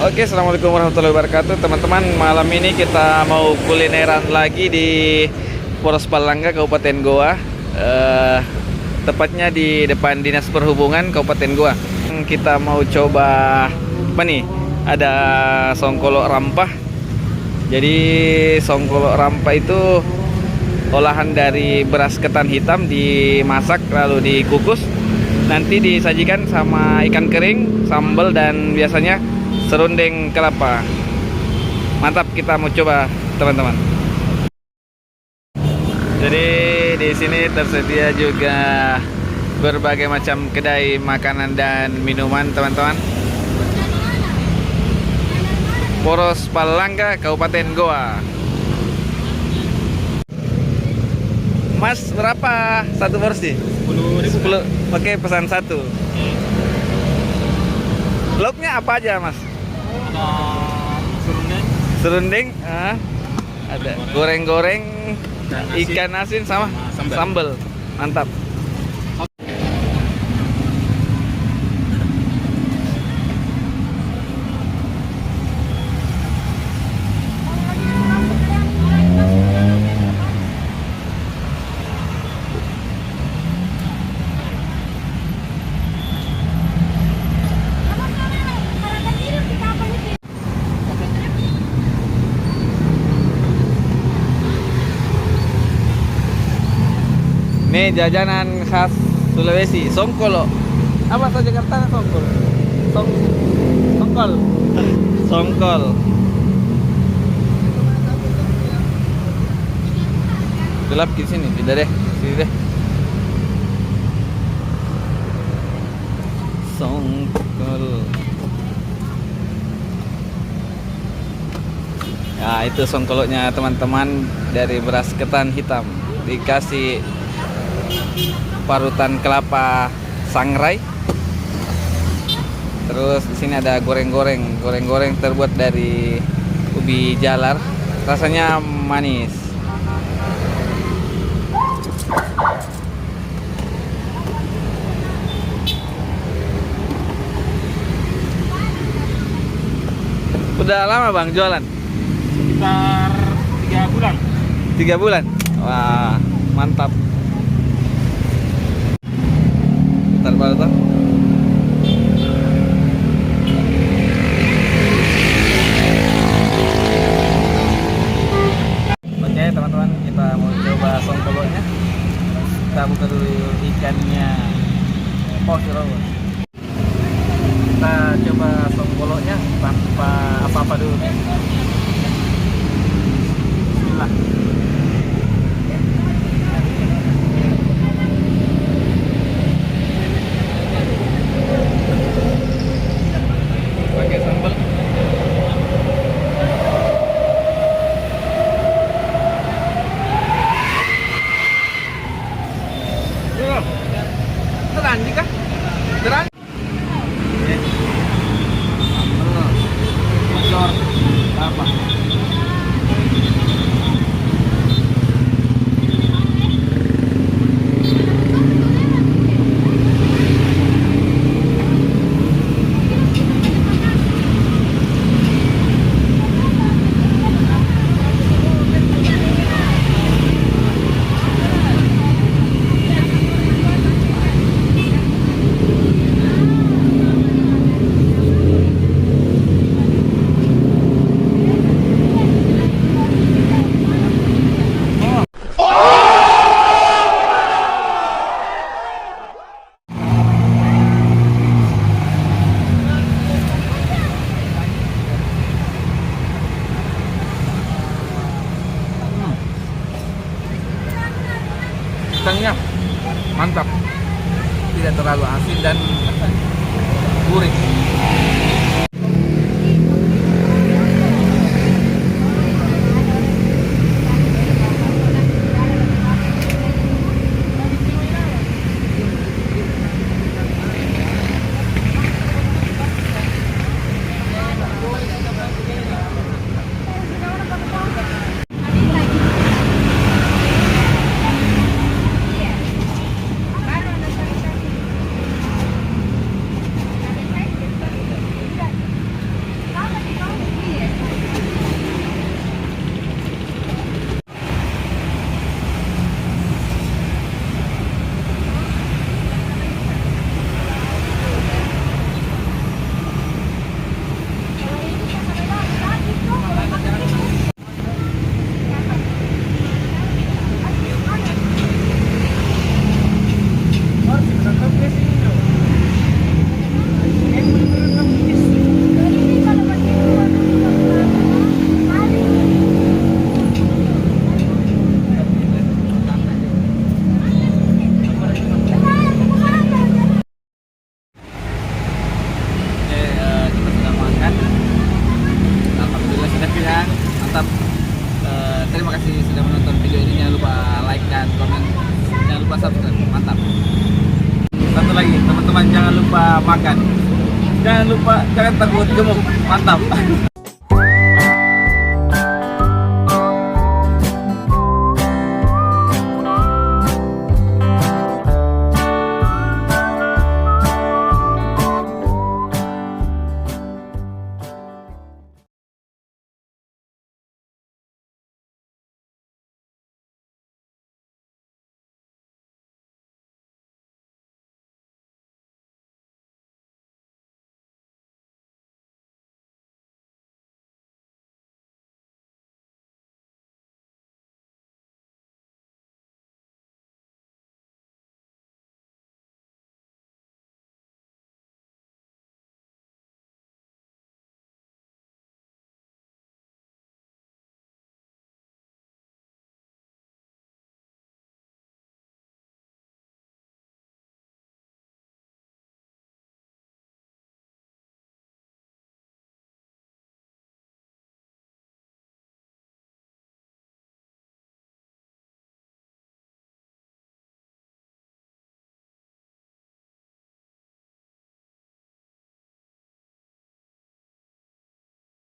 Oke, assalamualaikum warahmatullahi wabarakatuh, teman-teman. Malam ini kita mau kulineran lagi di Poros Palangga, Kabupaten Goa. Tepatnya di depan Dinas Perhubungan Kabupaten Goa. Kita mau coba apa nih? Ada songkolok rampah. Jadi songkolok rampah itu olahan dari beras ketan hitam, dimasak lalu dikukus. Nanti disajikan sama ikan kering, sambal, dan biasanya serundeng kelapa. Mantap, kita mau coba, teman-teman. Jadi di sini tersedia juga berbagai macam kedai makanan dan minuman, teman-teman. Poros Palangga, Kabupaten Goa. Mas, berapa satu porsi? 10. Oke, pesan satu. Lauknya apa aja, Mas? Ada serundeng, Serundeng, ada goreng-goreng, ikan asin sama sambal. Mantap. Ini jajanan khas Sulawesi, songkolo. Apa bahasa Jakarta songkol? Songkol. Songkol. Gelap di sini, tidak deh. Sini deh. Songkol. Ya, itu songkoloknya, teman-teman, dari beras ketan hitam. Dikasih parutan kelapa sangrai. Terus di sini ada goreng-goreng terbuat dari ubi jalar. Rasanya manis. Udah lama, Bang, jualan? sekitar 3 bulan. 3 bulan. Wah, mantap. Bentar, Pak. Oke, teman-teman, kita mau coba songkoloknya. Kita buka dulu ikannya. Oh, Surabaya. Kita coba songkoloknya tanpa apa-apa dulu. Bismillah. Pakai sambal. Terani kah? Terani. Bocor apa? Ikannya mantap, tidak terlalu asin dan gurih. mantap. Terima kasih sudah menonton video ini. Jangan lupa like dan komen. Jangan lupa subscribe. Mantap. Satu lagi, teman-teman, jangan lupa makan. Jangan takut gemuk. Mantap.